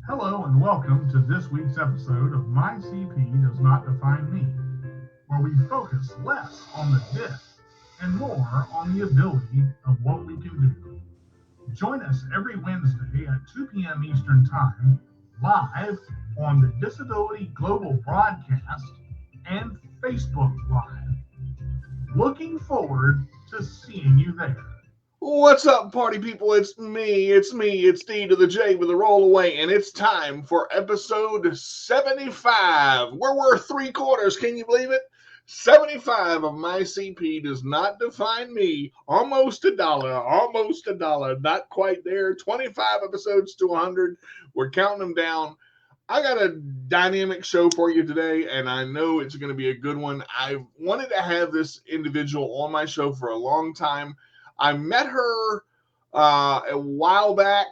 Hello and welcome to this week's episode of My CP Does Not Define Me, where we focus less on the dip and more on the ability of what we can do. Join us every Wednesday at 2 p.m. Eastern Time, live on the Disability Global Broadcast and Facebook Live. Looking forward to seeing you there. What's up, party people? It's D to the J with a roll away, and it's time for episode 75. We're worth three quarters, can you believe it? 75 of My CP Does Not Define Me. Almost a dollar, not quite there. 25 episodes to 100. We're counting them down. I got a dynamic show for you today, and I know it's going to be a good one. I've wanted to have this individual on my show for a long time. I met her a while back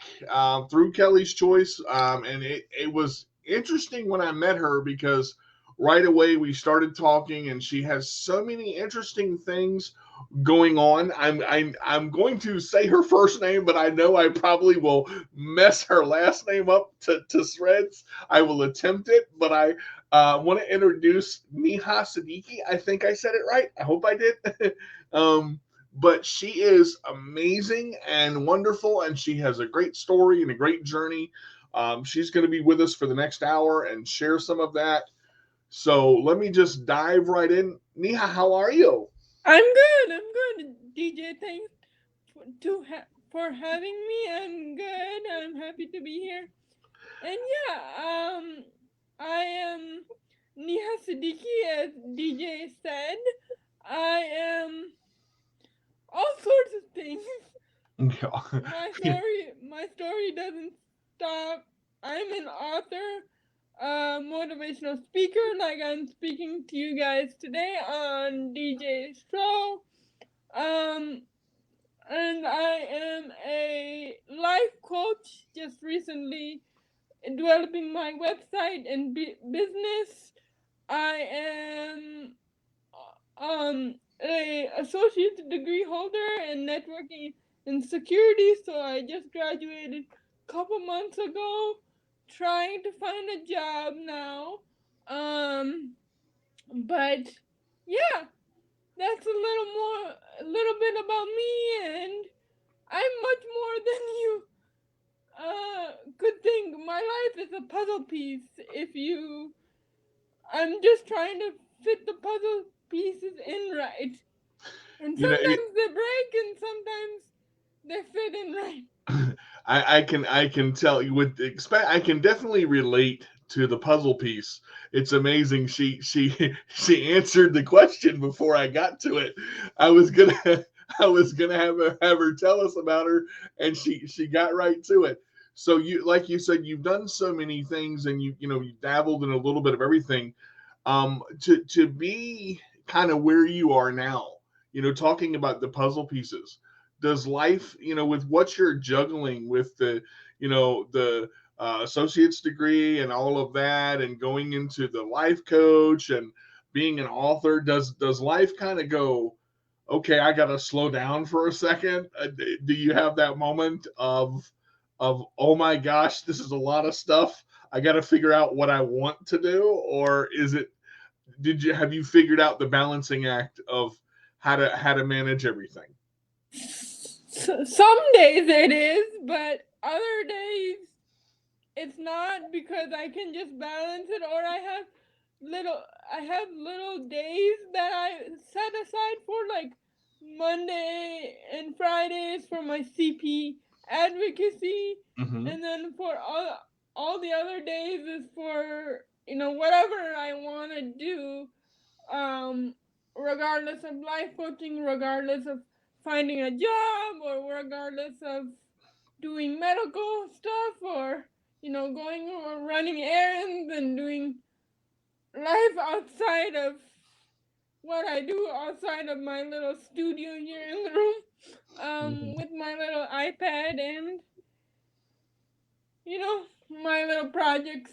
through Kelly's Choice, and it was interesting when I met her because right away we started talking, and she has so many interesting things going on. I'm going to say her first name, but I know I probably will mess her last name up to shreds. I will attempt it, but I want to introduce Neha Siddiqui. I think I said it right. I hope I did. But she is amazing and wonderful, and she has a great story and a great journey. She's going to be with us for the next hour and share some of that. So let me just dive right in. Neha, how are you? I'm good. I'm good. DJ, thanks for having me. I'm good. I'm happy to be here. And yeah, I am Neha Siddiqui, as DJ said. I am all sorts of things. My story doesn't stop. I'm an author, motivational speaker, like I'm speaking to you guys today on DJ's show. Um, and I am a life coach. Just recently developing my website and business. I am a associate degree holder in networking and security. So I just graduated a couple months ago, trying to find a job now. But yeah, that's a little bit about me, and I'm much more than you could think. My life is a puzzle piece. I'm just trying to fit the puzzle pieces in right, and you know, sometimes they break, and sometimes they fit in right. I can tell you would expect. I can definitely relate to the puzzle piece. It's amazing. She answered the question before I got to it. I was gonna I was gonna have her tell us about her, and she got right to it. So you, like you said, you've done so many things, and you dabbled in a little bit of everything. To be kind of where you are now, talking about the puzzle pieces, does life, with what you're juggling with the associate's degree and all of that, and going into the life coach and being an author, does life kind of go, okay, I got to slow down for a second? Do you have that moment of oh my gosh, this is a lot of stuff, I got to figure out what I want to do? Or is it, have you figured out the balancing act of how to manage everything? Some days it is, but other days it's not, because I can just balance it, or little I have little days that I set aside for, like Monday and Fridays for my CP advocacy, Mm-hmm. and then for all the other days is for whatever I want to do, um regardless of life coaching, regardless of finding a job, or regardless of doing medical stuff, or going or running errands and doing life outside of what I do, outside of my little studio here in the room, Mm-hmm. with my little iPad and my little projects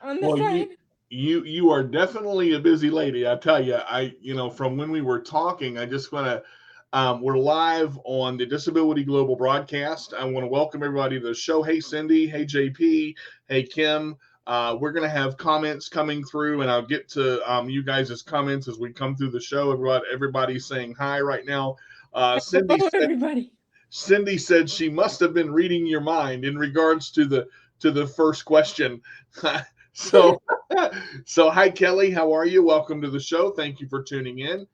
on the Well, side. you are definitely a busy lady. I tell you, from when we were talking, I just want to. We're live on the Disability Global broadcast. I want to welcome everybody to the show. Hey, Cindy. Hey, JP. Hey, Kim. We're going to have comments coming through, and I'll get to you guys' comments as we come through the show. Everybody's saying hi right now. Hello, everybody. Cindy said she must have been reading your mind in regards to the first question. so, so hi, Kelly. How are you? Welcome to the show. Thank you for tuning in.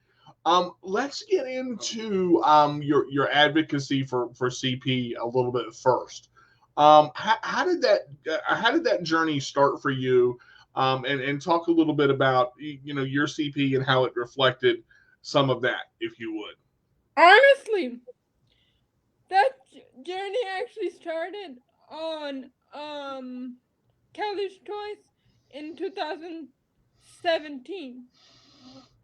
Let's get into your advocacy for CP a little bit first. How did that journey start for you? And talk a little bit about your CP and how it reflected some of that, if you would. Honestly, that journey actually started on Kelly's Choice in 2017.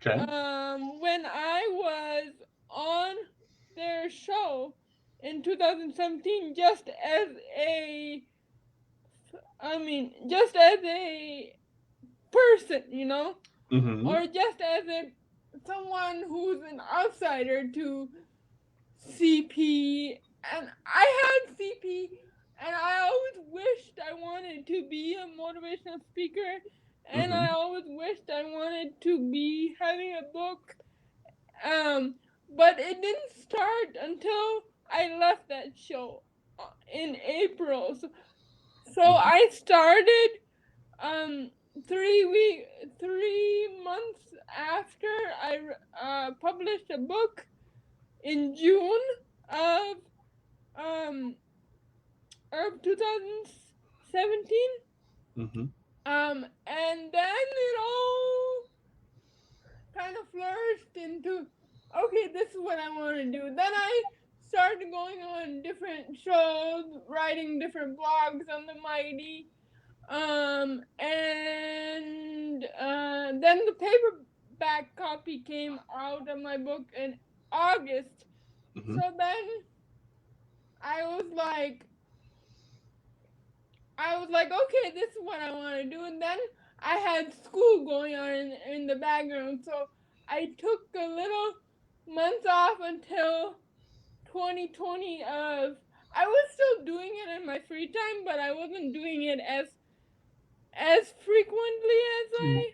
Okay. When I was on their show in 2017, just as a person, Mm-hmm. or just as someone who's an outsider to CP, and I had CP, and I always wished I wanted to be a motivational speaker, and I always wished I wanted to be having a book, but it didn't start until I left that show in April. So I started 3 months after I published a book in June of 2017. And then it all kind of flourished into, okay, this is what I want to do. Then I started going on different shows, writing different blogs on the Mighty. And then the paperback copy came out of my book in August. So then I was like, okay, this is what I want to do. And then I had school going on in the background. So I took a little months off until 2020 I was still doing it in my free time, but I wasn't doing it as frequently as I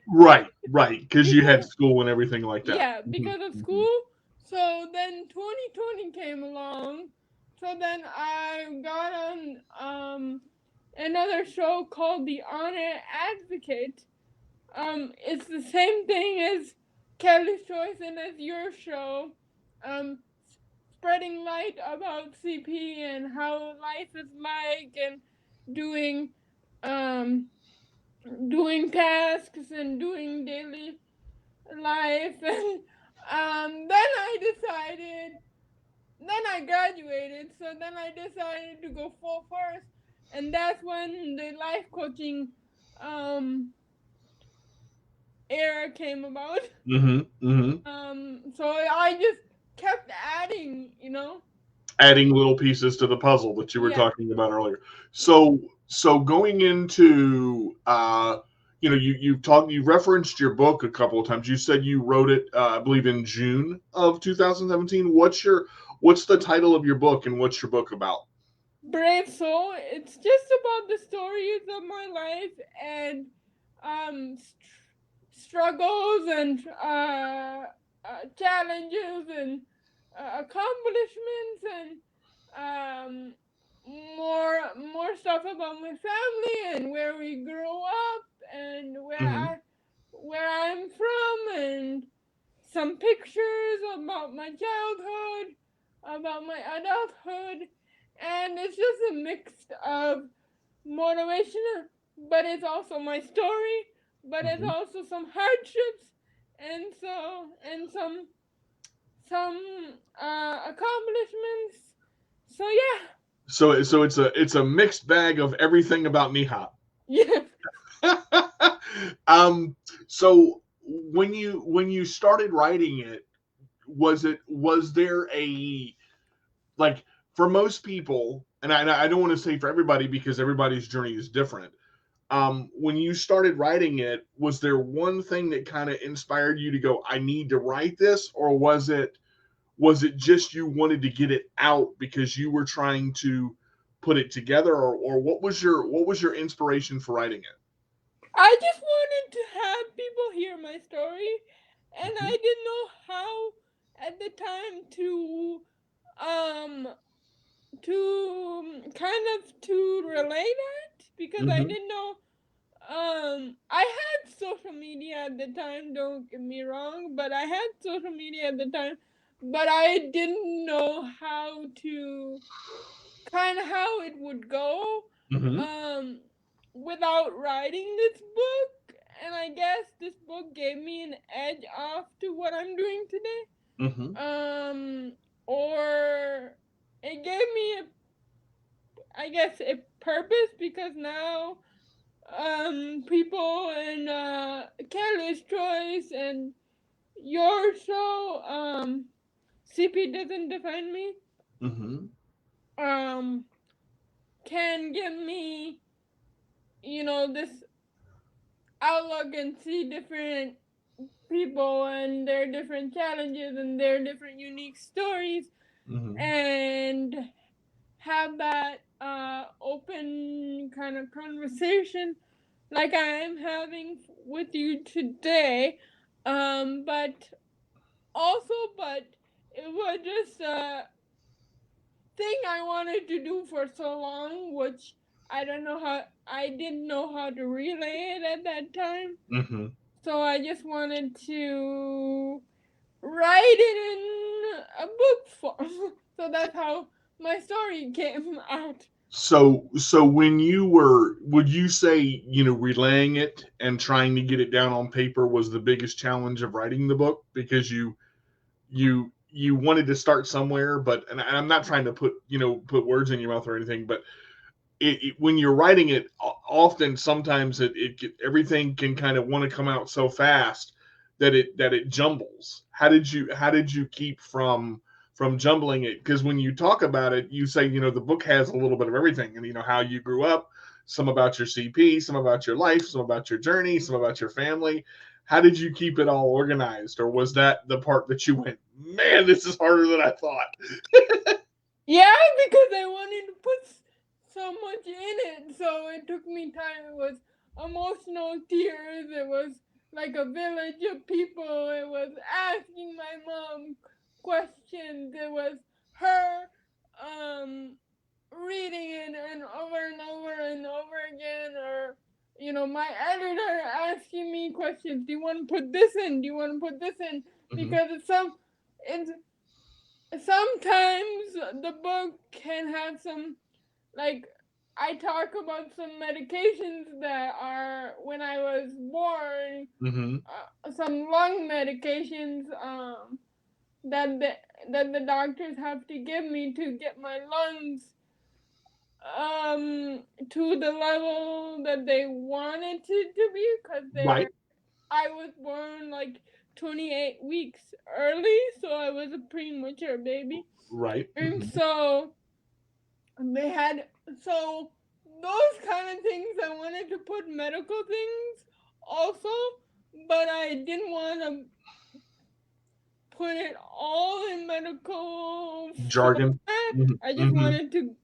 right, because you had school and everything like that. Yeah, because of school. So then 2020 came along. So then I got on another show called The Honor Advocate. It's the same thing as Kelly's Choice and as your show. Spreading light about CP and how life is like, and doing tasks and doing daily life. And then I graduated, so then I decided to go full force, and that's when the life coaching era came about. So I just kept adding, adding little pieces to the puzzle that you were talking about earlier. So going into you referenced your book a couple of times. You said you wrote it I believe in June of 2017. What's the title of your book, and what's your book about? Brave Soul. It's just about the stories of my life and struggles and challenges and accomplishments, and more stuff about my family and where we grew up and where I'm from, and some pictures about my childhood, about my adulthood, and it's just a mix of motivation, but it's also my story, but it's also some hardships, and some accomplishments. So yeah. So it's a mixed bag of everything about Neha. Yeah. So when you started writing it, was there a, like, for most people, and I don't want to say for everybody because everybody's journey is different. When you started writing it, was there one thing that kind of inspired you to go, I need to write this, or was it Was it just you wanted to get it out because you were trying to put it together, or what was your inspiration for writing it? I just wanted to have people hear my story, and Mm-hmm. I didn't know how at the time um kind of to relay that, because I Mm-hmm. didn't know. I had social media at the time, don't get me wrong, but I had social media at the time, but I didn't know how to, kind of how it would go, Mm-hmm. um, without writing this book. And I guess this book gave me an edge off to what I'm doing today. Mm-hmm. Or it gave me I guess, a purpose, because now people in Careless Choice and your show, CP doesn't define me, Mm-hmm. um can give me, this outlook and see different people and their different challenges and their different unique stories, Mm-hmm. and have that open kind of conversation like I am having with you today. But also, but it was just a thing I wanted to do for so long, which I didn't know how to relay it at that time. Mm-hmm. So I just wanted to write it in a book form. So that's how my story came out. So when you were, would you say, relaying it and trying to get it down on paper was the biggest challenge of writing the book, because you wanted to start somewhere, but and I'm not trying to put words in your mouth or anything, but when you're writing it, often sometimes everything can kind of want to come out so fast that it jumbles. How did you keep from jumbling it? Because when you talk about it, you say the book has a little bit of everything, and how you grew up, some about your CP, some about your life, some about your journey, some about your family. How did you keep it all organized, or was that the part that you went, man, this is harder than I thought? Yeah, because I wanted to put so much in it, so it took me time. It was emotional tears. It was like a village of people. It was asking my mom questions. It was her um reading it and over and over again, or my editor asking me questions. Do you want to put this in? Do you want to put this in? Mm-hmm. Because it's sometimes the book can have some, like, I talk about some medications that are when I was born, Mm-hmm. some lung medications, that the doctors have to give me to get my lungs to the level that they wanted to be, because Right. I was born like 28 weeks early, so I was a premature baby. Right. And Mm-hmm. so they had, so those kind of things, I wanted to put medical things also, but I didn't want to put it all in medical Jargon. format. Mm-hmm. I just Mm-hmm. wanted to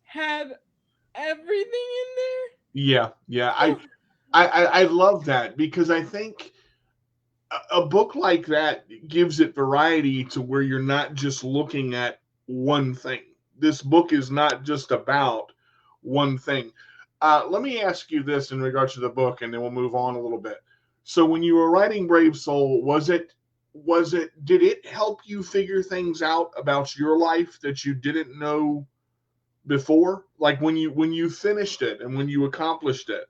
have everything in Yeah, yeah. there. I, I love that, because I think a book like that gives it variety to where you're not just looking at one thing. This book is not just about one thing. Let me ask you this in regards to the book, and then we'll move on a little bit. So, when you were writing Brave Soul, did it help you figure things out about your life that you didn't know before? Like when you finished it and when you accomplished it,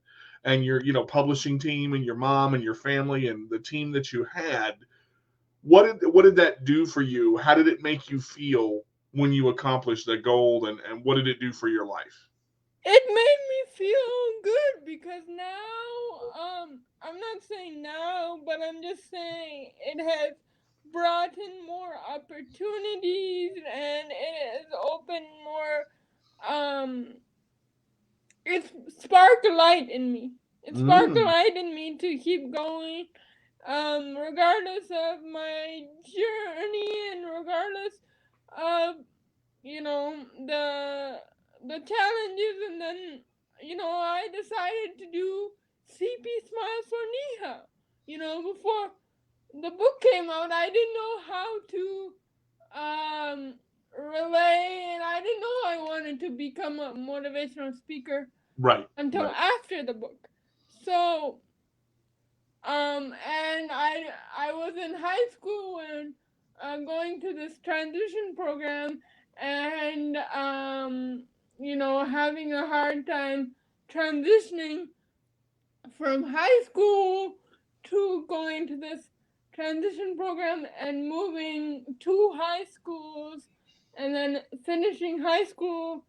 and your publishing team and your mom and your family and the team that you had, what did that do for you? How did it make you feel when you accomplished the goal, and what did it do for your life? It made me feel good, because now, I'm not saying now, but I'm just saying it has brought in more opportunities, and it has opened more, um, it's sparked a light in me. It sparked a Mm, light in me to keep going, regardless of my journey and regardless of, you know, the challenges, and then, I decided to do CP Smiles for Neha. Before the book came out, I didn't know how to relay, and I didn't know I wanted to become a motivational speaker Right. until Right. after the book. So, and I was in high school when going to this transition program, and having a hard time transitioning from high school to going to this transition program and moving to high schools, and then finishing high school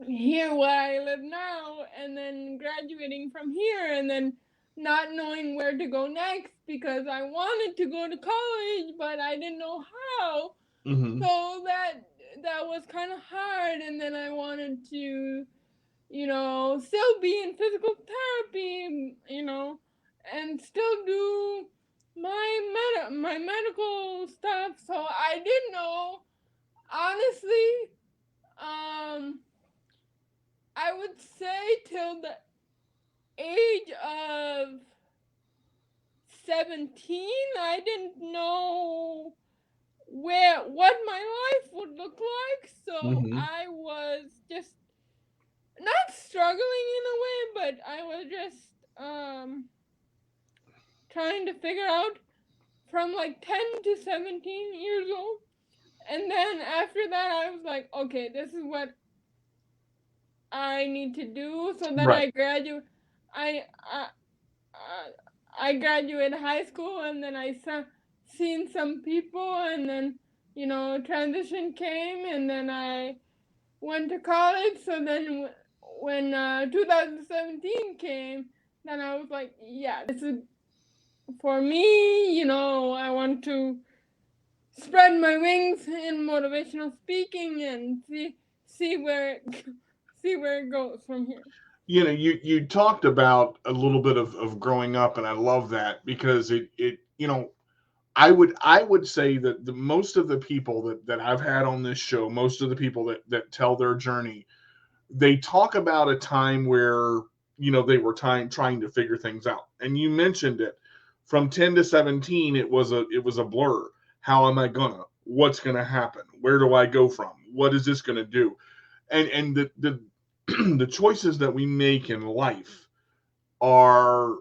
here where I live now, and then graduating from here, and then not knowing where to go next because I wanted to go to college but I didn't know how. Mm-hmm. So that was kind of hard, and then I wanted to, still be in physical therapy, and still do my medical stuff. So I didn't know, honestly. I would say till the age of 17, I didn't know what my life would look like. So Mm-hmm. I was just not struggling in a way, but I was just trying to figure out from like 10 to 17 years old. And then after that, I was like, okay, this is what I need to do. So then Right. I uh, I graduated high school, and then I saw seen some people, and then, transition came, and then I went to college. So then when 2017 came, then I was like, yeah, this is for me. I want to spread my wings in motivational speaking and see where see where it goes from here. You talked about a little bit of growing up, and I love that because I would say that the most of the people that I've had on this show, most of the people that tell their journey, they talk about a time where they were trying to figure things out. And you mentioned it. From 10 to 17, it was a blur. How am I gonna? What's gonna happen? Where do I go from? What is this gonna do? And the the choices that we make in life are,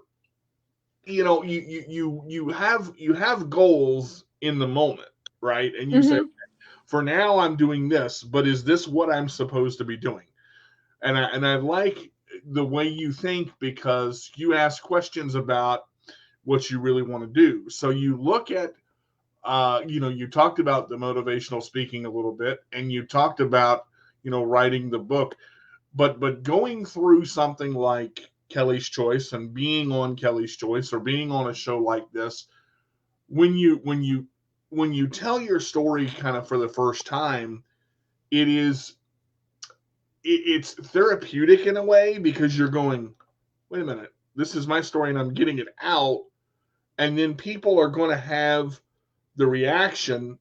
you have goals in the moment, right? And you say, Mm-hmm. for now I'm doing this, but is this what I'm supposed to be doing? And I like the way you think because you ask questions about what you really want to do. So you look at, you talked about the motivational speaking a little bit, and you talked about, writing the book, but going through something like Kelly's Choice and being on Kelly's Choice or being on a show like this, when you tell your story kind of for the first time, it is it's therapeutic in a way because you're going, wait a minute, this is my story and I'm getting it out, and then people are going to have the reaction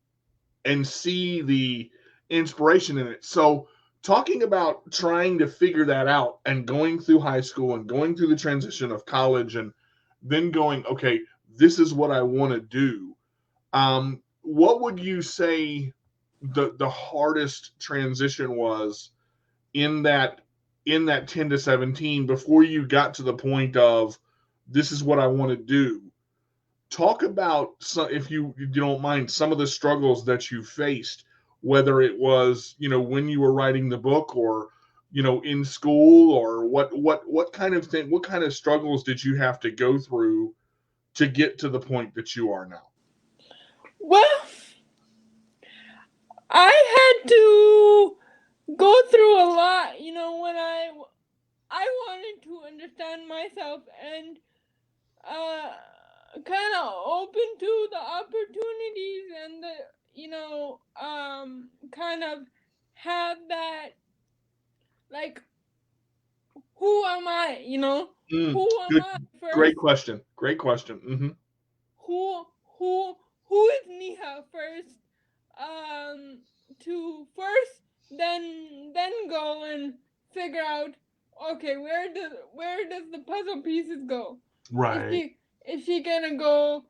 and see the inspiration in it. So talking about trying to figure that out and going through high school and going through the transition of college and then going, okay, this is what I want to do. What would you say the hardest transition was in that in that 10 to 17 before you got to the point of this is what I want to do? Talk about some, if you don't mind, some of the struggles that you faced, whether it was when you were writing the book or in school, or what kind of thing, what kind of struggles did you have to go through to get to the point that you are now? Well, I had to go through a lot, when I wanted to understand myself and uh kind of open to the opportunities, and the kind of have that, like, who am I, Mm, who am good, I great first, question. Great question. who who is Neha first, to first then go and figure out, okay, where does the puzzle pieces go? Is Right. she gonna go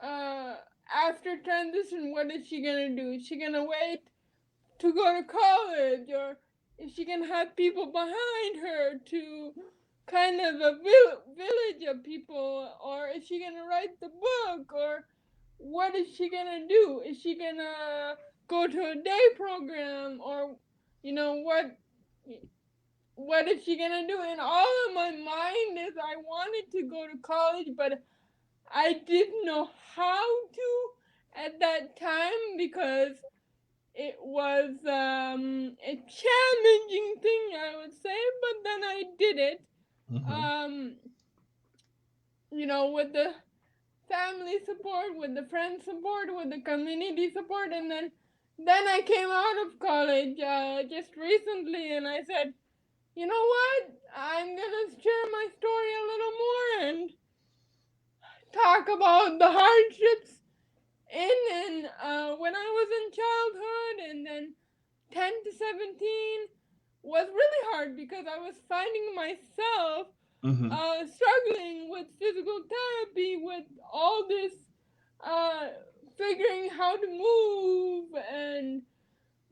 uh after transition? What is she gonna do? Is she gonna wait to go to college, or is she gonna have people behind her to kind of a village of people, or is she gonna write the book, or what is she gonna do? Is she gonna go to a day program, or what is she gonna do? And all in my mind is I wanted to go to college, but I didn't know how to at that time because it was a challenging thing, I would say, but then I did it. Mm-hmm. Um, with the family support, with the friend support, with the community support, and then I came out of college just recently, and I said, you know what? I'm gonna share my story a little more and talk about the hardships in and when I was in childhood, and then 10 to 17 was really hard because I was finding myself Mm-hmm. struggling with physical therapy, with all this uh, figuring how to move and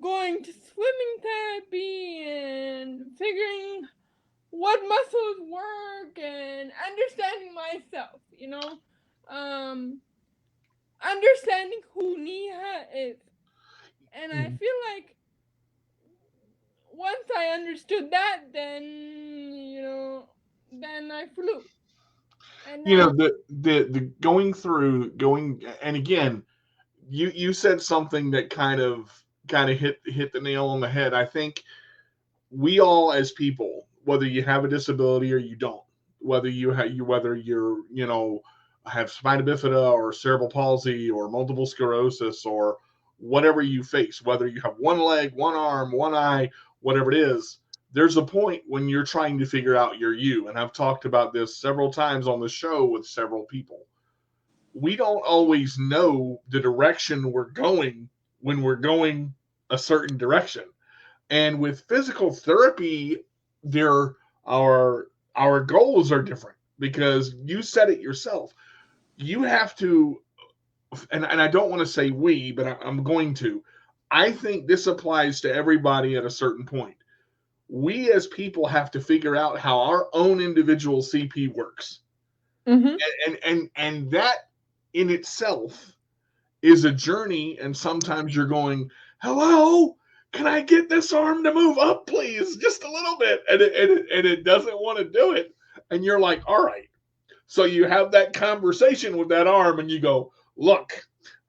going to swimming therapy and figuring what muscles work and understanding myself, um, understanding who Neha is. And I feel like once I understood that, then I flew. And You know, now, the going, and again, you said something that kind of hit the nail on the head. I think we all as people, whether you have a disability or you don't, whether you're, have spina bifida or cerebral palsy or multiple sclerosis or whatever you face, whether you have one leg, one arm, one eye, whatever it is, there's a point when you're trying to figure out your you. And I've talked about this several times on the show with several people. We don't always know the direction we're going when we're going a certain direction. And with physical therapy, there our goals are different because you said it yourself. You have to, and I don't want to say we, but I'm going to. I think this applies to everybody at a certain point. We as people have to figure out how our own individual CP works. mm-hmm. And that in itself is a journey, and sometimes you're going, hello, can I get this arm to move up, please? Just a little bit. And it doesn't want to do it. And you're like, all right. So you have that conversation with that arm and you go, look,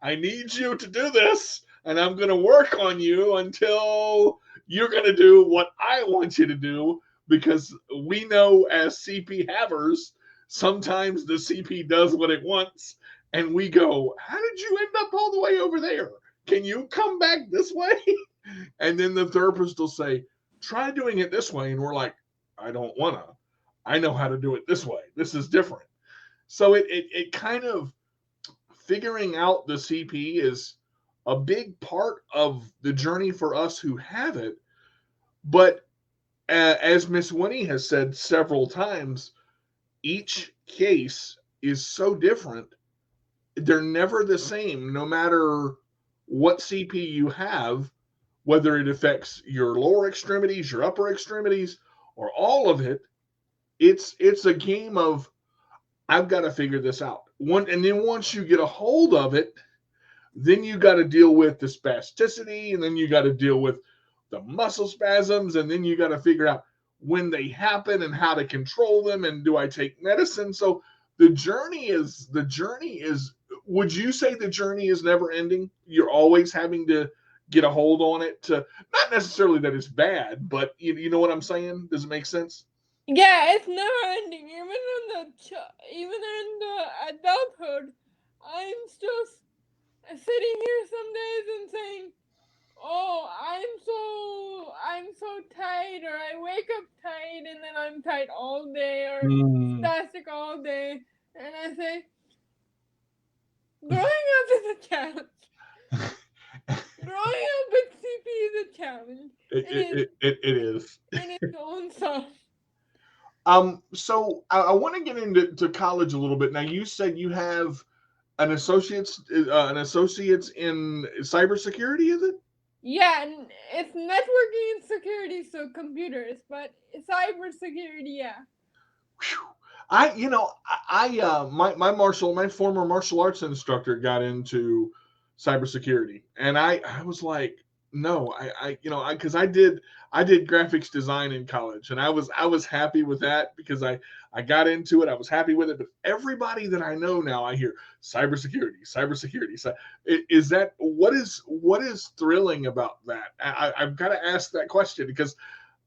I need you to do this. And I'm going to work on you until you're going to do what I want you to do. Because we know as CP havers, sometimes the CP does what it wants and we go, how did you end up all the way over there? Can you come back this way? And then the therapist will say, try doing it this way. And we're like, I don't want to. I know how to do it this way. This is different. So it kind of figuring out the CP is a big part of the journey for us who have it. But as Miss Winnie has said several times, each case is so different. They're never the same, no matter what CP you have, whether it affects your lower extremities, your upper extremities, or all of it. It's a game of I've got to figure this out. And then once you get a hold of it, then you got to deal with the spasticity, and then you got to deal with the muscle spasms, and then you got to figure out when they happen and how to control them, and do I take medicine? So the journey is would you say the journey is never ending? You're always having to get a hold on it, to not necessarily that it's bad, but you know what I'm saying? Does it make sense? Yeah, it's never ending. Even in the adulthood, I'm still sitting here some days and saying, "Oh, I'm so tight," or I wake up tight, and then I'm tight all day, or Mm. spastic all day, and I say, growing up as a child, growing up with CP challenge. It It is it it, it is. in its own self. So I want to get into college a little bit. Now, you said you have an associate's in cybersecurity, is it? Yeah, and it's networking and security, so computers, but cybersecurity, yeah. Whew. My former martial arts instructor got into cybersecurity, and I was like, no, because I did graphics design in college, and I was happy with that because I got into it. I was happy with it, but everybody that I know now, I hear cybersecurity, cybersecurity. So is that what is thrilling about that? I've got to ask that question because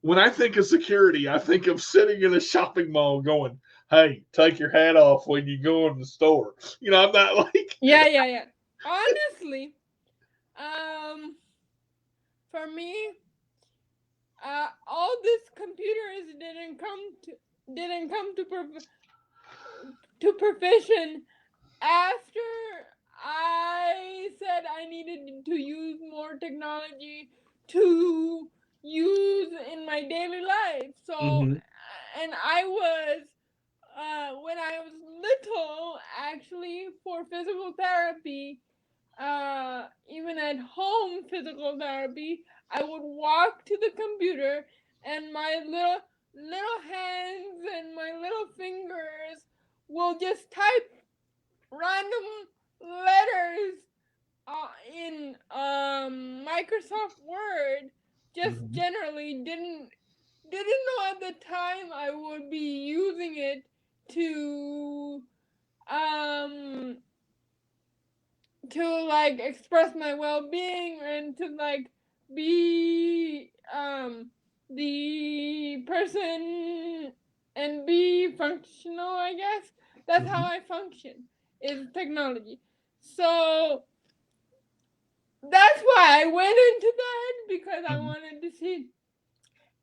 when I think of security, I think of sitting in a shopping mall going, "Hey, take your hat off when you go in the store." I'm not like, Yeah, yeah, yeah. Honestly, um, for me, all these computers didn't come to profession after I said I needed to use more technology to use in my daily life. So, Mhm, and I was, when I was little, actually, for physical therapy, even at home physical therapy, I would walk to the computer and my little hands and my little fingers will just type random letters in Microsoft Word. Just mhm, generally didn't know at the time I would be using it to um like express my well-being and to like be the person and be functional, I guess. That's how mhm, I function, is technology. So that's why I went into that, because I mhm, wanted to see.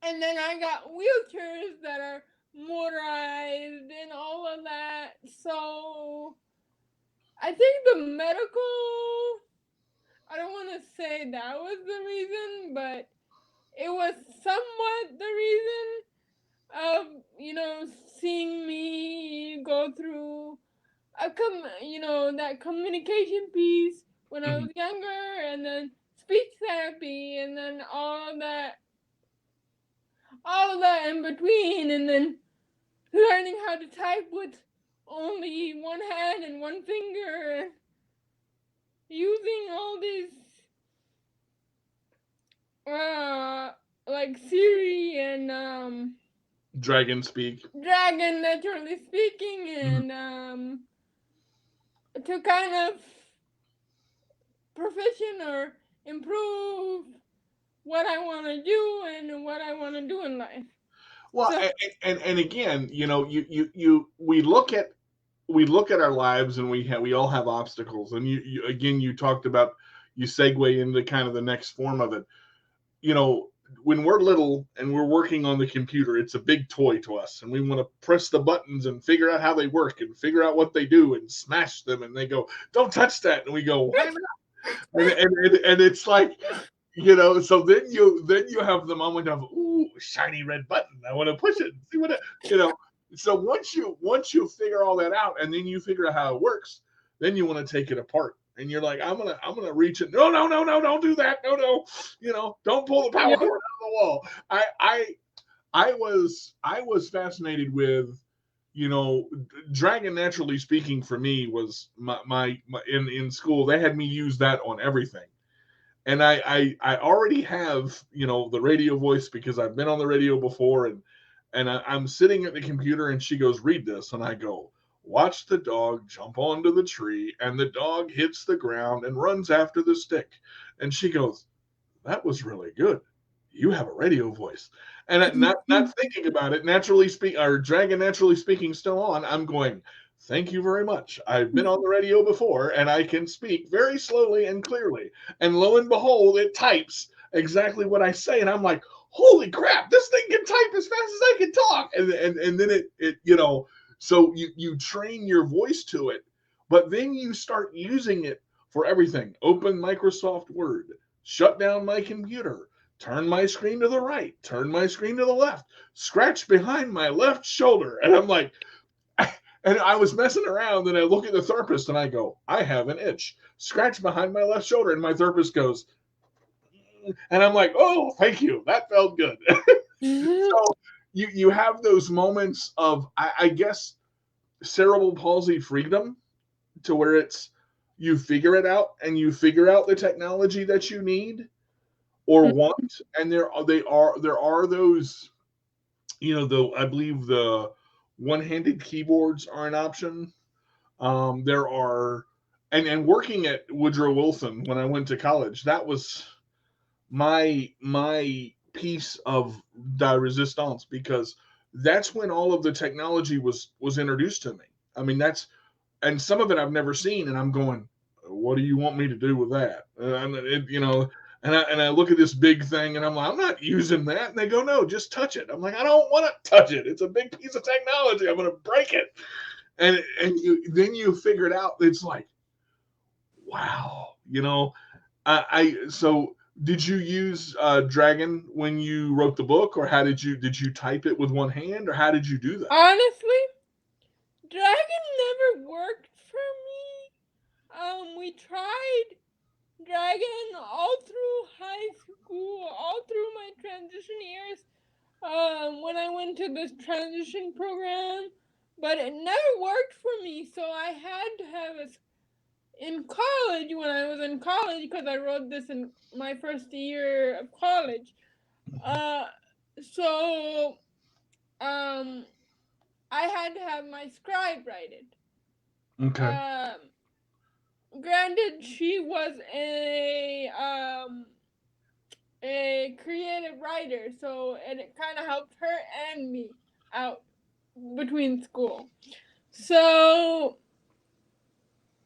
And then I got wheelchairs that are motorized and all of that. So I think the medical, I don't want to say that was the reason, but it was somewhat the reason of, seeing me go through that communication piece when I was mhm. younger, and then speech therapy, and then all of that in between, and then learning how to type with only one hand and one finger, using all these uh like Siri and Dragon speak. Dragon, naturally speaking, Mhm. and to kind of proficient or improve what I want to do and what I want to do in life. Well, So and again, we look at our lives, and we all have obstacles, and you talked about, you segue into kind of the next form of it. you know, when we're little and we're working on the computer, it's a big toy to us, and we want to press the buttons and figure out how they work and figure out what they do and smash them. And they go, "Don't touch that," and we go, "Why not?" And it's like, So then you have the moment of, "Ooh, shiny red button. I want to push it and see what you know." So once you figure all that out, and then you figure out how it works, then you want to take it apart. And you're like, I'm gonna reach it. No, no, no, no, don't do that. No, no, don't pull the power yep. cord out of the wall. I was fascinated with, you know, Dragon, naturally speaking, for me was my in school. They had me use that on everything. And I already have, the radio voice because I've been on the radio before. And I'm sitting at the computer, and she goes, "Read this," and I go, "Watch the dog jump onto the tree, and the dog hits the ground and runs after the stick." And she goes, "That was really good. You have a radio voice." And not thinking about it, naturally speak or Dragon, naturally speaking, still on, I'm going, "Thank you very much. I've been on the radio before, and I can speak very slowly and clearly." And lo and behold, it types exactly what I say, and I'm like, "Holy crap! This thing can type as fast as I can talk." And then so you train your voice to it, but then you start using it for everything. Open Microsoft Word, shut down my computer, turn my screen to the right, turn my screen to the left, scratch behind my left shoulder. And I'm like, and I was messing around, and I look at the therapist and I go, I have an itch. Scratch behind my left shoulder. And my therapist goes, and I'm like, oh, thank you. That felt good. So you have those moments of, I guess, cerebral palsy freedom, to where it's, you figure it out and you figure out the technology that you need or want. And there are those, I believe the one-handed keyboards are an option. There are, and working at Woodrow Wilson when I went to college, that was my piece of die resistance, because that's when all of the technology was introduced to me. I mean, and some of it I've never seen, and I'm going, what do you want me to do with that? And I look at this big thing, and I'm like, I'm not using that. And they go, no, just touch it. I'm like, I don't want to touch it. It's a big piece of technology. I'm going to break it. And then you figure it out. It's like, wow, so did you use Dragon when you wrote the book, or did you type it with one hand, or how did you do that? Honestly, Dragon never worked for me. We tried Dragon all through high school, all through my transition years, when I went to this transition program, but it never worked for me, so I had to have in college, when I was in college, because I wrote this in my first year of college. So I had to have my scribe write it. Okay. Granted, she was a creative writer, so it kind of helped her and me out between school. So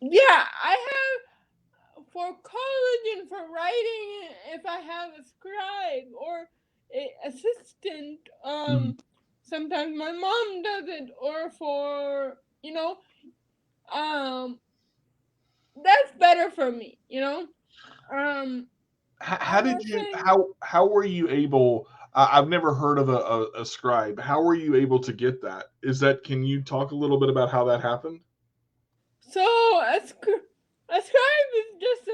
yeah, I have, for college and for writing, if I have a scribe or a assistant, sometimes my mom does it, or for that's better for me. How did you how were you able? I've never heard of a scribe. How were you able to get that? Can you talk a little bit about how that happened? So a scribe is just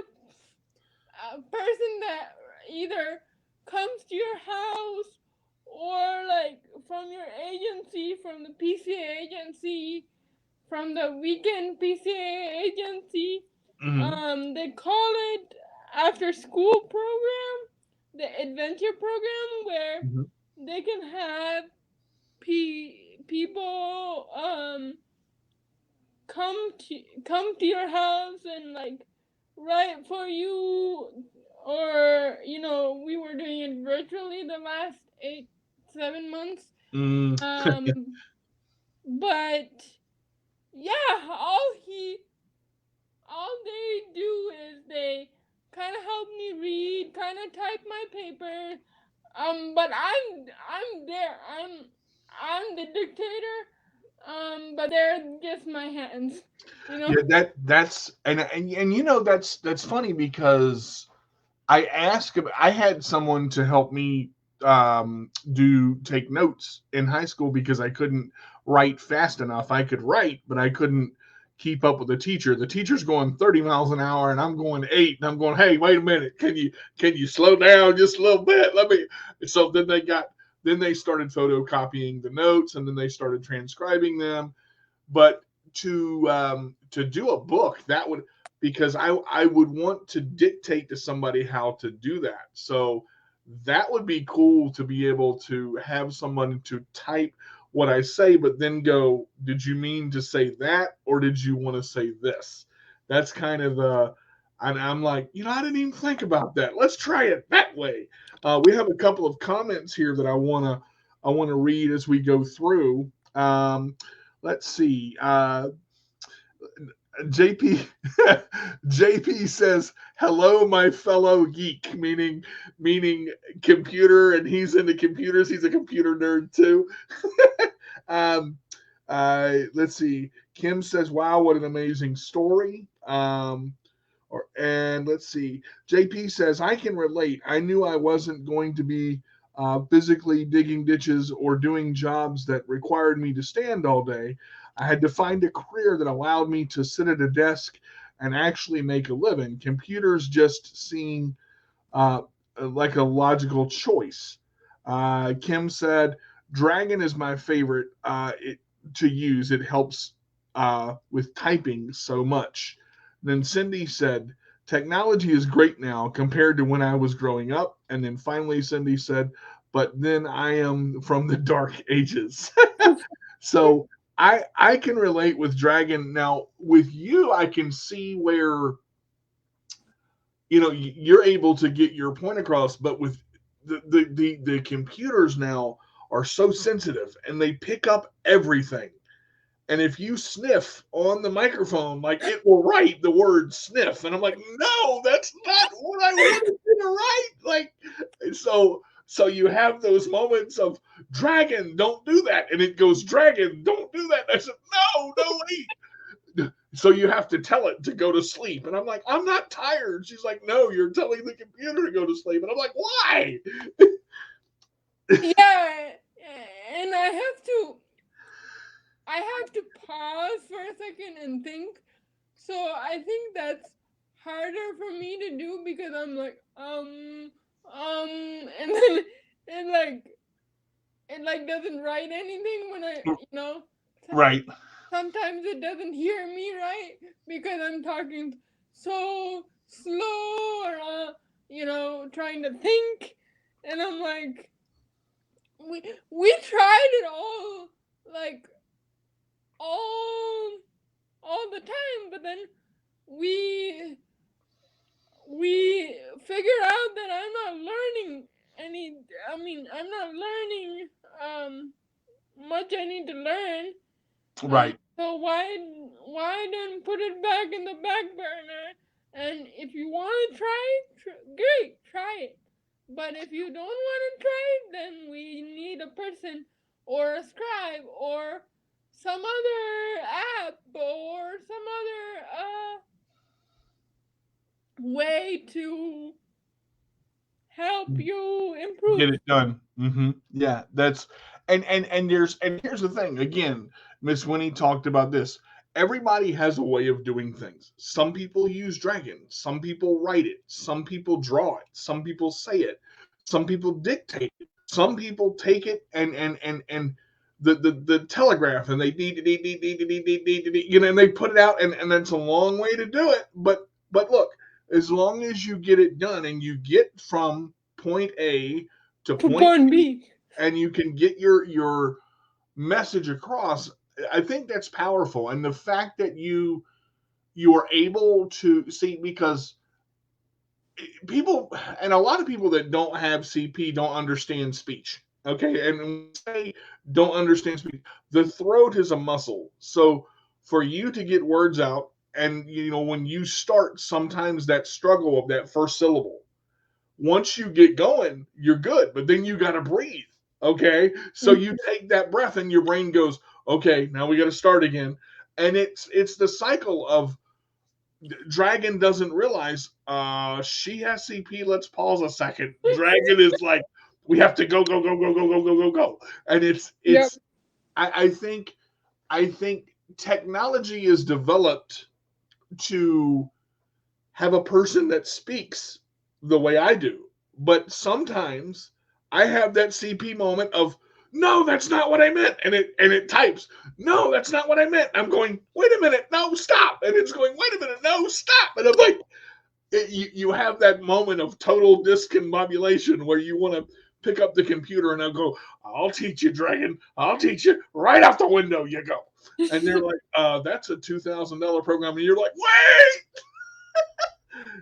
a person that either comes to your house, or like from your agency, from the PCA agency, from the weekend PCA agency. Mm-hmm. They call it after school program, the adventure program, where Mm-hmm. they can have people come to your house and like write for you, or we were doing it virtually the last 7 months. But yeah, all they do is they kind of help me read, kind of type my paper. But I'm there. I'm the dictator. But they're just my hands. Yeah, that's that's funny, because I had someone to help me take notes in high school, because I couldn't write fast enough. I could write, but I couldn't keep up with the teacher. The teacher's going 30 miles an hour and I'm going 8, and I'm going, hey, wait a minute. Can you slow down just a little bit? So then they started photocopying the notes, and then they started transcribing them. But to do a book, that would, because I would want to dictate to somebody how to do that. So that would be cool, to be able to have someone to type what I say, but then go, did you mean to say that, or did you want to say this? That's kind of and I'm like, I didn't even think about that. Let's try it that way. We have a couple of comments here that I wanna read as we go through. Let's see. JP JP says, "Hello, my fellow geek," meaning computer, and he's into computers. He's a computer nerd too. um, let's see. Kim says, "Wow, what an amazing story." And let's see. JP says, I can relate. I knew I wasn't going to be physically digging ditches or doing jobs that required me to stand all day. I had to find a career that allowed me to sit at a desk and actually make a living. Computers just seem uh, like a logical choice. Kim said, Dragon is my favorite to use. It helps with typing so much. Then Cindy said, technology is great now compared to when I was growing up. And then finally, Cindy said, but then I am from the dark ages. So I can relate with Dragon. Now, with you, I can see where you're able to get your point across, but with the computers now are so sensitive and they pick up everything. And if you sniff on the microphone, like it will write the word sniff. And I'm like, no, that's not what I wanted you to write. Like, so you have those moments of Dragon, don't do that. And it goes, Dragon, don't do that. And I said, no, wait. So you have to tell it to go to sleep. And I'm like, I'm not tired. She's like, no, you're telling the computer to go to sleep. And I'm like, why? Yeah, and I have to pause for a second and think. So I think that's harder for me to do because I'm like, and then it doesn't write anything when I. Right. Sometimes it doesn't hear me right because I'm talking so slow or trying to think, and I'm like, we tried it all, like all all the time, but then we we figured out that I'm not learning any. I mean, I'm not learning much I need to learn. Right. So why then put it back in the back burner? And if you want to try it, great, try it. But if you don't want to try it, then we need a person or a scribe or some other app or some other way to help you improve. Get it done. Yeah, that's and here's the thing. Again, Miss Winnie talked about this. Everybody has a way of doing things. Some people use Dragon. Some people write it. Some people draw it. Some people say it. Some people dictate it. Some people take it and the telegraph and they and they put it out and it's a long way to do it. But look, as long as you get it done and you get from point A to point B, and you can get your message across, I think that's powerful. And the fact that you are able to see, because people, and a lot of people that don't have CP don't understand speech. Okay, and when we say don't understand speech, the throat is a muscle. So for you to get words out, and when you start, sometimes that struggle of that first syllable, once you get going, you're good, but then you got to breathe. Okay. So you take that breath and your brain goes, okay, now we got to start again. And it's the cycle of Dragon doesn't realize she has CP. Let's pause a second. Dragon is like, we have to go, go, go, go, go, go, go, go, go. And it's Yep. I think technology is developed to have a person that speaks the way I do. But sometimes I have that CP moment of, no, that's not what I meant. And it types, no, that's not what I meant. I'm going, wait a minute, no, stop. And it's going, wait a minute, no, stop. And I'm like, you have that moment of total discombobulation where you want to pick up the computer and I'll go, I'll teach you, Dragon. I'll teach you. Right out the window you go. And they're like, that's a $2,000 program. And you're like, wait.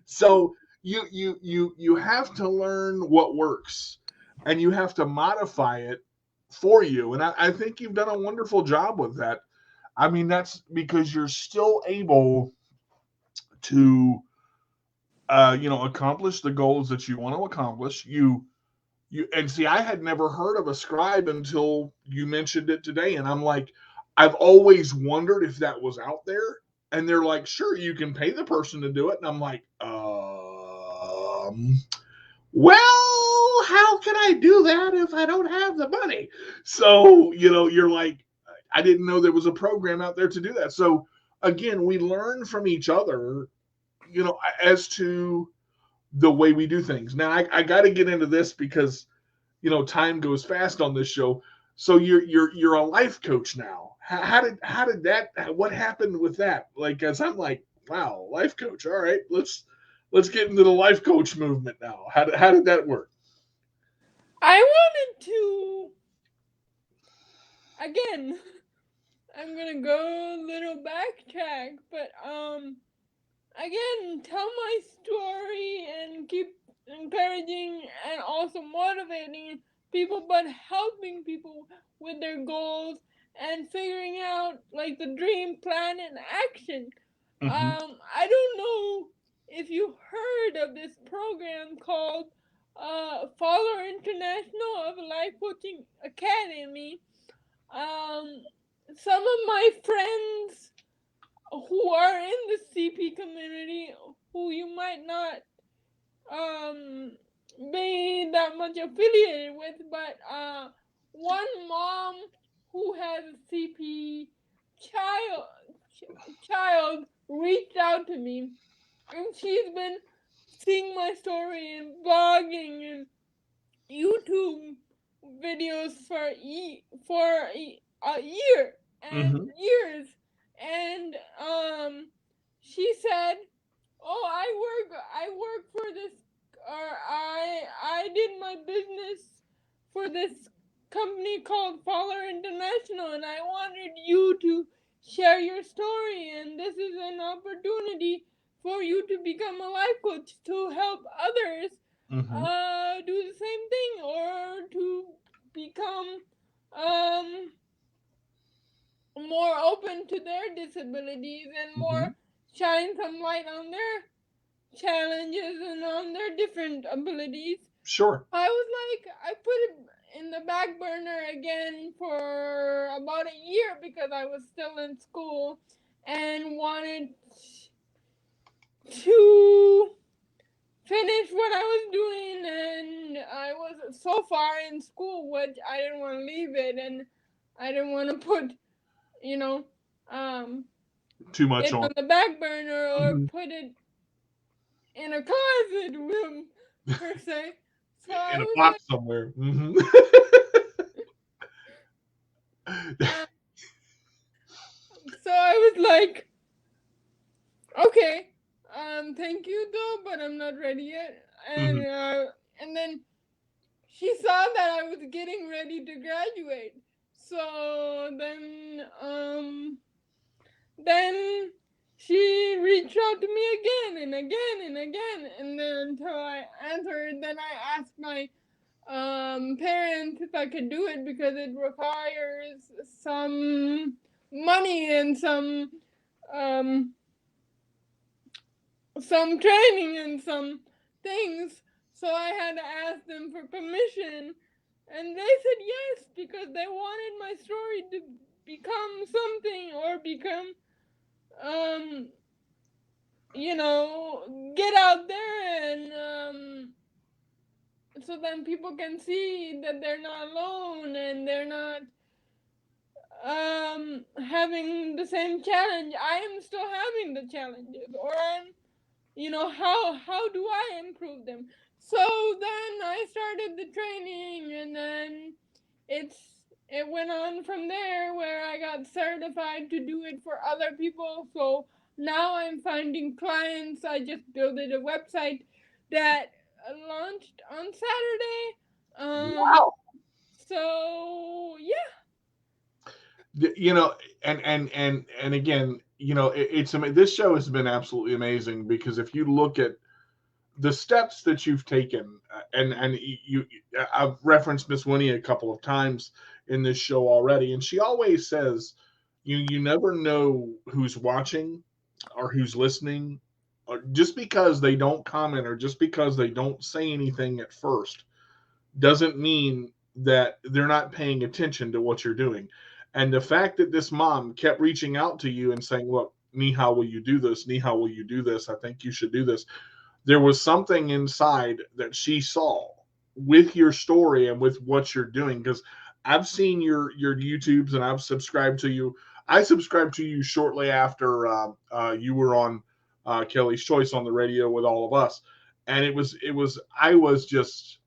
So you have to learn what works and you have to modify it for you. And I think you've done a wonderful job with that. I mean, that's because you're still able to accomplish the goals that you want to accomplish. You and see, I had never heard of a scribe until you mentioned it today. And I'm like, I've always wondered if that was out there. And they're like, sure, you can pay the person to do it. And I'm like, well, how can I do that if I don't have the money? So, you're like, I didn't know there was a program out there to do that. So, again, we learn from each other, as to the way we do things. Now, I got to get into this because, time goes fast on this show. So you're a life coach now. How did that? What happened with that? Like, as I'm like, wow, life coach. All right, let's get into the life coach movement now. How did that work? I wanted to, again, I'm gonna go a little backtrack, but again, tell my story and keep encouraging and also motivating people, but helping people with their goals and figuring out like the dream plan and action. Mm-hmm. I don't know if you heard of this program called Follower International of Life Coaching Academy. Um, some of my friends who are in the CP community, who you might not um be that much affiliated with, but one mom who has a CP child child reached out to me, and she's been seeing my story and blogging and YouTube videos for a year and Mm-hmm. years, and she said, "Oh, I work for this, or I did my business for this company called Follower International, and I wanted you to share your story, and this is an opportunity for you to become a life coach to help others Mm-hmm. do the same thing, or to become um more open to their disabilities and Mm-hmm. more shine some light on their challenges and on their different abilities." Sure. I was like, I put it in the back burner again for about a year because I was still in school and wanted to finish what I was doing, and I was so far in school, which I didn't want to leave it, and I didn't want to put, you know, um, Too much it on. on the back burner or Mm-hmm. put it in a closet room per se. So I In a was box like, somewhere. Mm-hmm. uh, so I was like, okay, thank you though, but I'm not ready yet. Mm-hmm. And then she saw that I was getting ready to graduate. So then she reached out to me again and again and again, and then until I answered, then I asked my parents if I could do it because it requires some money and um some training and some things. So I had to ask them for permission, and they said yes because they wanted my story to become something, or become um get out there, and so then people can see that they're not alone and they're not having the same challenge. I am still having the challenges, or I'm, how do I improve them? So then I started the training, and then it went on from there, where I got certified to do it for other people. So now I'm finding clients. I just built a website that launched on Saturday. Wow. So yeah. You know, and again, it's this show has been absolutely amazing because if you look at the steps that you've taken, and I've referenced Miss Winnie a couple of times in this show already, and she always says, you never know who's watching or who's listening, or just because they don't comment or just because they don't say anything at first doesn't mean that they're not paying attention to what you're doing. And the fact that this mom kept reaching out to you and saying, look, Neha, will you do this? Neha, will you do this? I think you should do this. There was something inside that she saw with your story and with what you're doing. Because I've seen your YouTubes and I've subscribed to you. I subscribed to you shortly after you were on Kelly's Choice on the radio with all of us, and it was I was just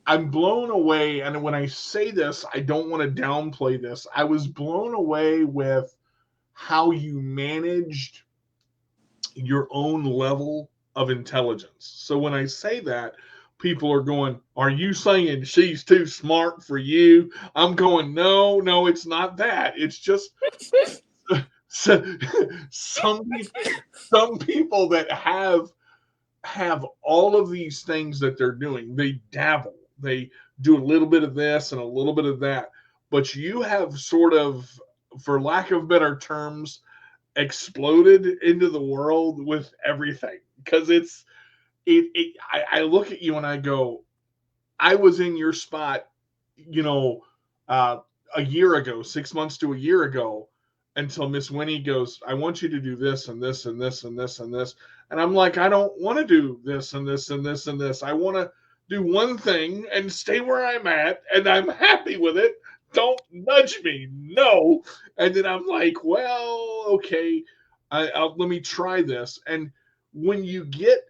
I'm blown away. And when I say this, I don't want to downplay this. I was blown away with how you managed your own level of intelligence. So when I say that, people are going, "Are you saying she's too smart for you?" I'm going, "No, no, it's not that. It's just so, some some people that have all of these things that they're doing. They dabble. They do a little bit of this and a little bit of that. But you have sort of, for lack of better terms, exploded into the world with everything. Because I look at you and I go, I was in your spot, you know, uh, a year ago, 6 months to a year ago, until Miss Winnie goes, I want you to do this and this and this and this and this. And I'm like, I don't want to do this and this and this and this. I want to do one thing and stay where I'm at, and I'm happy with it. Don't nudge me. No. And then I'm like, well, okay, let me try this. And when you get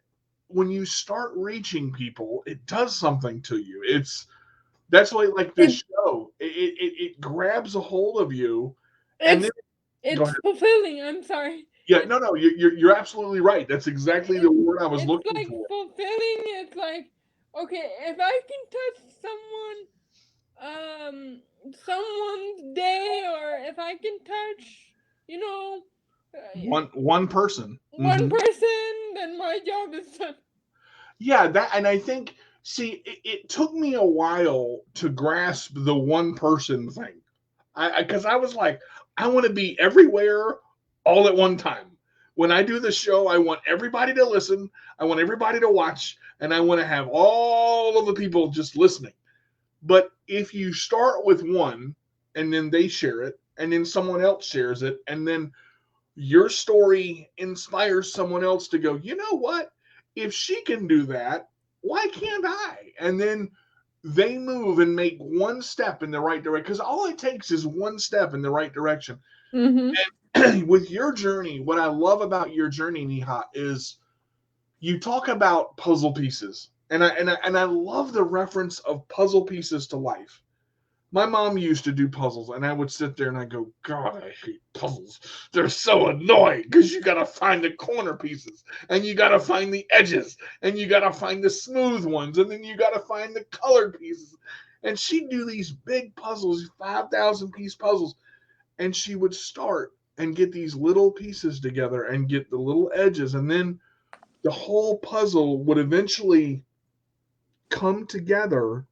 when you start reaching people, it does something to you. That's why, like this it, show, it grabs a hold of you, and then it's go it's ahead. fulfilling. I'm sorry. Yeah, no, you're absolutely right. That's exactly the It's word I was it's looking like for. fulfilling. It's like, okay, if I can touch someone's day, or if I can touch, you know, One person. one person, then my job is done. Yeah, that, and I think, see, it took me a while to grasp the one person thing. Because I was like, I want to be everywhere all at one time. When I do the show, I want everybody to listen, I want everybody to watch, and I want to have all of the people just listening. But if you start with one, and then they share it, and then someone else shares it, and then your story inspires someone else to go, you know what? If she can do that, why can't I? And then they move and make one step in the right direction, because all it takes is one step in the right direction. Mm-hmm. And with your journey, what I love about your journey, Niha, is you talk about puzzle pieces. And I love the reference of puzzle pieces to life. My mom used to do puzzles, and I would sit there and I go, God, I hate puzzles. They're so annoying because you got to find the corner pieces, and you got to find the edges, and you got to find the smooth ones, and then you got to find the colored pieces. And she'd do these big puzzles, 5,000 piece puzzles, and she would start and get these little pieces together and get the little edges, and then the whole puzzle would eventually come together,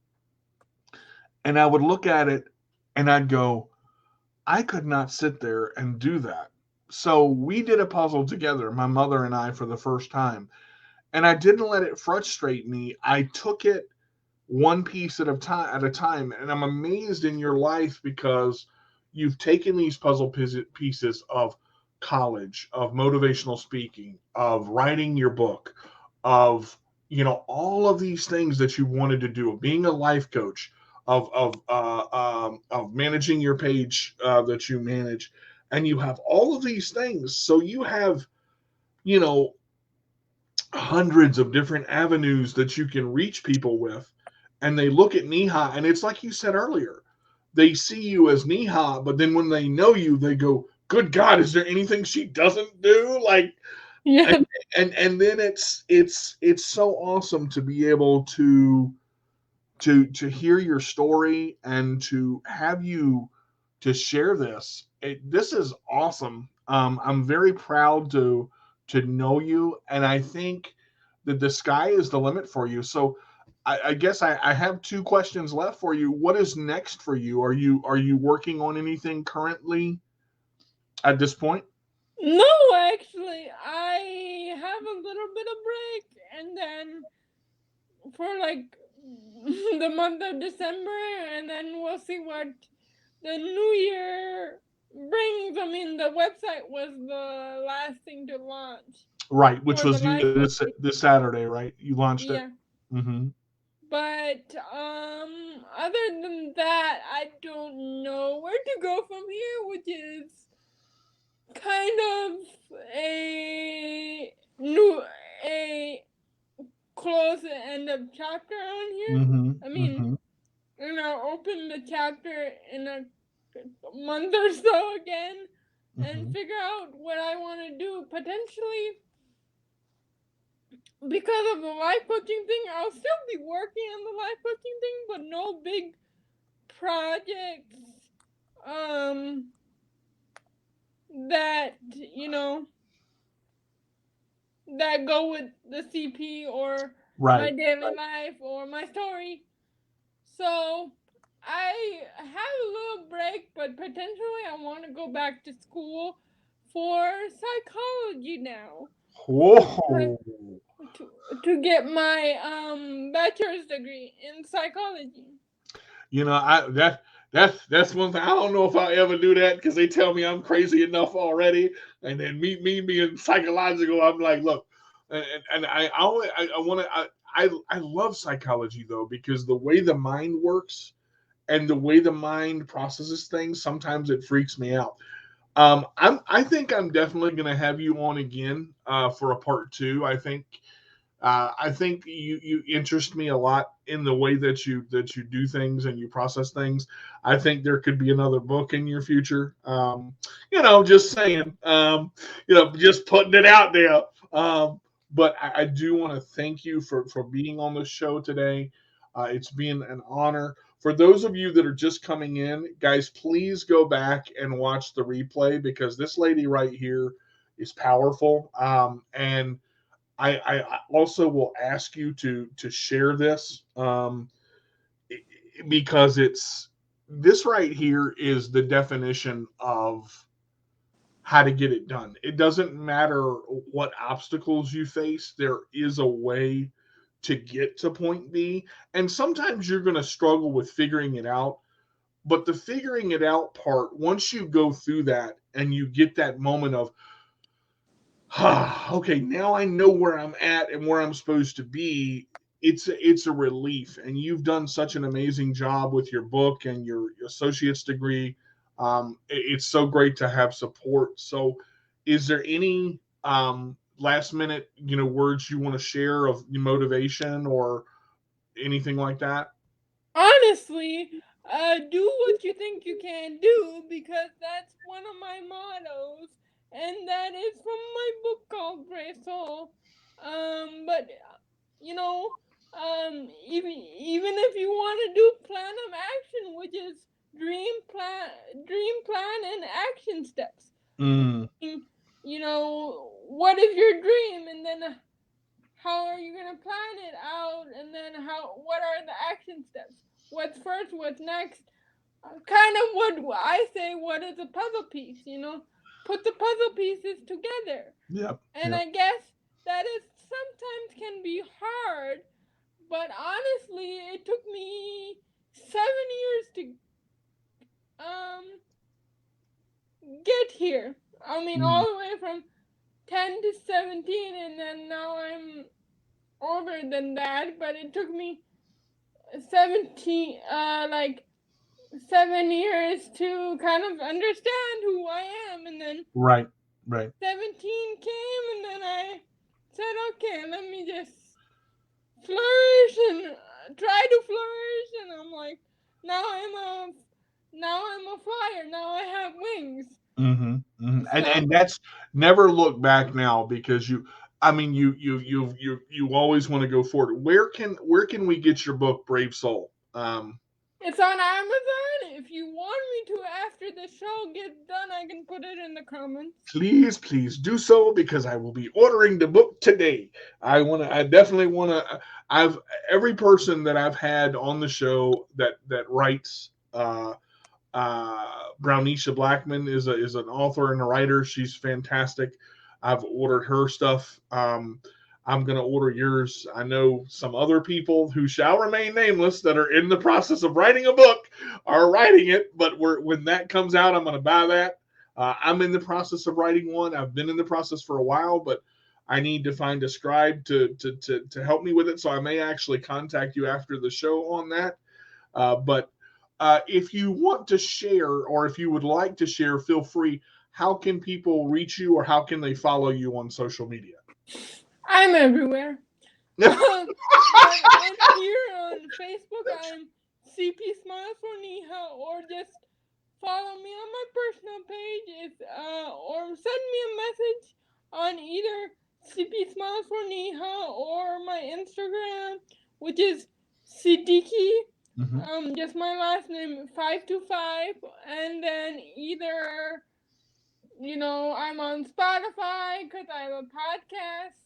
and I would look at it and I'd go, I could not sit there and do that. So we did a puzzle together, my mother and I, for the first time. And I didn't let it frustrate me. I took it one piece at a time. And I'm amazed in your life because you've taken these puzzle pieces of college, of motivational speaking, of writing your book, of all of these things that you wanted to do, of being a life coach, of managing your page that you manage, and you have all of these things. So you have you know hundreds of different avenues that you can reach people with, and they look at Neha, and it's like you said earlier, they see you as Neha, but then when they know you, they go, "Good God, is there anything she doesn't do?" Like, and Yeah. and then it's so awesome to be able to hear your story and to have you to share this. This is awesome. I'm very proud to know you, and I think that the sky is the limit for you. So I guess I have two questions left for you. What is next for you? Are you working on anything currently at this point? No, actually, I have a little bit of break, and then for like the month of December, and then we'll see what the new year. brings. I mean, the website was the last thing to launch Right, which for the was life coaching. this Saturday, right? You launched it. Yeah. Mm-hmm. But other than that, I don't know where to go from here, which is kind of a new a close the end of chapter on here. Mm-hmm. I mean, Mm-hmm. I'll open the chapter in a month or so again and Mm-hmm. figure out what I want to do. Potentially, because of the life coaching thing, I'll still be working on the life coaching thing, but no big projects um that that go with the CP or my Right. daily life or my story. So I have a little break, but potentially I want to go back to school for psychology now to, Whoa. to, to get my bachelor's degree in psychology. You know, that's one thing. I don't know if I'll ever do that because they tell me I'm crazy enough already, and then me being psychological, I'm like, look, and I want to I love psychology though because the way the mind works and the way the mind processes things, sometimes it freaks me out. I think I'm definitely going to have you on again for a part two. I think you interest me a lot in the way that you do things and you process things. I think there could be another book in your future. Just saying. Just putting it out there. But I do want to thank you for being on the show today. It's been an honor. For those of you that are just coming in, guys, please go back and watch the replay because this lady right here is powerful. And I also will ask you to share this because it's this right here is the definition of how to get it done. It doesn't matter what obstacles you face, there is a way to get to point B. And sometimes you're going to struggle with figuring it out. But the figuring it out part, once you go through that and you get that moment of, okay, now I know where I'm at and where I'm supposed to be. It's a relief, and you've done such an amazing job with your book and your associate's degree. It's so great to have support. So, is there any last minute words you want to share of motivation or anything like that? Honestly, do what you think you can do because that's one of my mottos, and that is from my book called Brave Soul. But you know, even if you want to do plan of action, which is dream plan, and action steps. Mm, What is your dream, and then how are you gonna plan it out, and then what are the action steps? What's first? What's next? Kind of what I say. What is a puzzle piece? Put the puzzle pieces together. yep. And Yep. I guess that is sometimes can be hard, but honestly, it took me 7 years to um get here. I mean, Mm, all the way from 10 to 17, and then now I'm older than that. But it took me like 7 years to kind of understand who I am, and then right. Right. 17 came, and then I said, okay, let me just flourish and try to flourish, and I'm like, now I'm a now I'm a flyer. Now I have wings. Mm-hmm, mm-hmm. And So that's never look back now because I mean you always want to go forward. Where can we get your book Brave Soul? it's on Amazon. If you want me to, after the show gets done, I can put it in the comments. Please do so because I will be ordering the book today. I definitely want to. I've every person that I've had on the show that writes. Brownisha Blackman is an author and a writer. She's fantastic. I've ordered her stuff. I'm going to order yours. I know some other people who shall remain nameless that are in the process of writing a book are writing it, but when that comes out, I'm going to buy that. I'm in the process of writing one. I've been in the process for a while, but I need to find a scribe to help me with it. So I may actually contact you after the show on that. But if you want to share, or if you would like to share, feel free. How can people reach you, or how can they follow you on social media? I'm everywhere. But here on Facebook, I'm CP Smiles for Neha, or just follow me on my personal page. Or send me a message on either CP Smiles for Neha or my Instagram, which is Siddiqui. Just my last name 525, and then either I'm on Spotify because I have a podcast,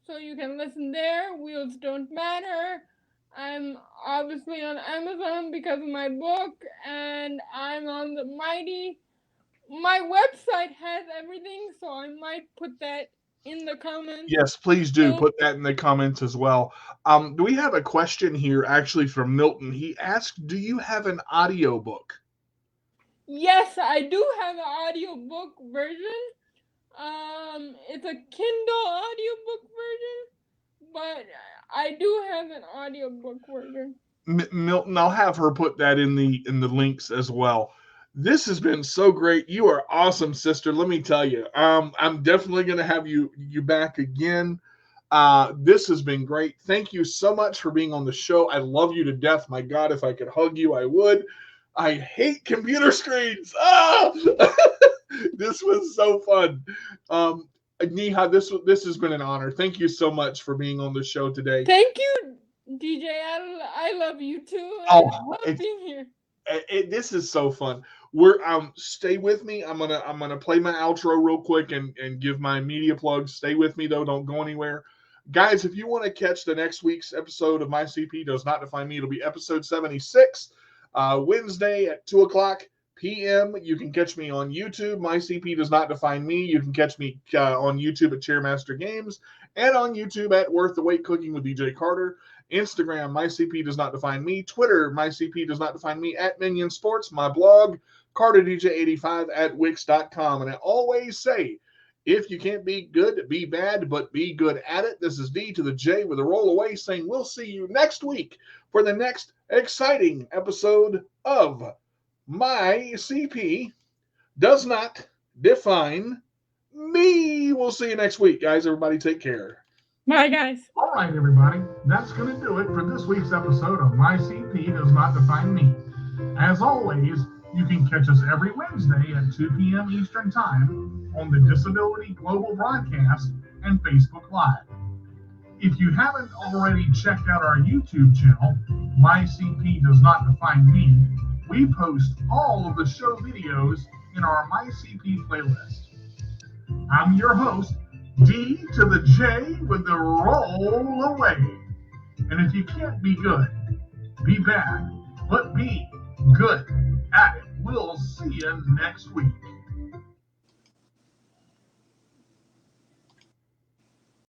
so you can listen there. Wheels Don't Matter. I'm obviously on Amazon because of my book, and I'm on the Mighty. My website has everything, so I might put that in the comments. Yes, please do put that in the comments as well. We have a question here actually from Milton. He asked, do you have an audiobook? Yes, I do have an audiobook version. It's a Kindle audiobook version, but I do have an audiobook version. Milton, I'll have her put that in the links as well. This has been so great. You are awesome, sister. Let me tell you. I'm definitely going to have you back again. This has been great. Thank you so much for being on the show. I love you to death. My God, if I could hug you, I would. I hate computer screens. This was so fun. Neha, this has been an honor. Thank you so much for being on the show today. Thank you, DJ. I love you too. I love being here. This is so fun. Stay with me. I'm gonna play my outro real quick and give my media plugs. Stay with me though. Don't go anywhere. Guys, if you want to catch the next week's episode of My CP Does Not Define Me, it'll be episode 76, Wednesday at 2:00 p.m. You can catch me on YouTube. My CP Does Not Define Me. You can catch me on YouTube at Chairmaster Games, and on YouTube at Worth the Wait Cooking with DJ Carter. Instagram, My CP Does Not Define Me. Twitter, My CP Does Not Define Me at Minion Sports. My blog, CarterDJ85 at Wix.com. And I always say, if you can't be good, be bad, but be good at it. This is D to the J with a roll away, saying we'll see you next week for the next exciting episode of My CP Does Not Define Me. We'll see you next week, guys. Everybody take care. Bye, guys. All right, everybody. That's going to do it for this week's episode of My CP Does Not Define Me. As always, you can catch us every Wednesday at 2 p.m. Eastern Time on the Disability Global Broadcast and Facebook Live. If you haven't already checked out our YouTube channel, My CP Does Not Define Me, we post all of the show videos in our My CP playlist. I'm your host, D to the J with the roll away. And if you can't be good, be bad, but be good at it. We'll see you next week.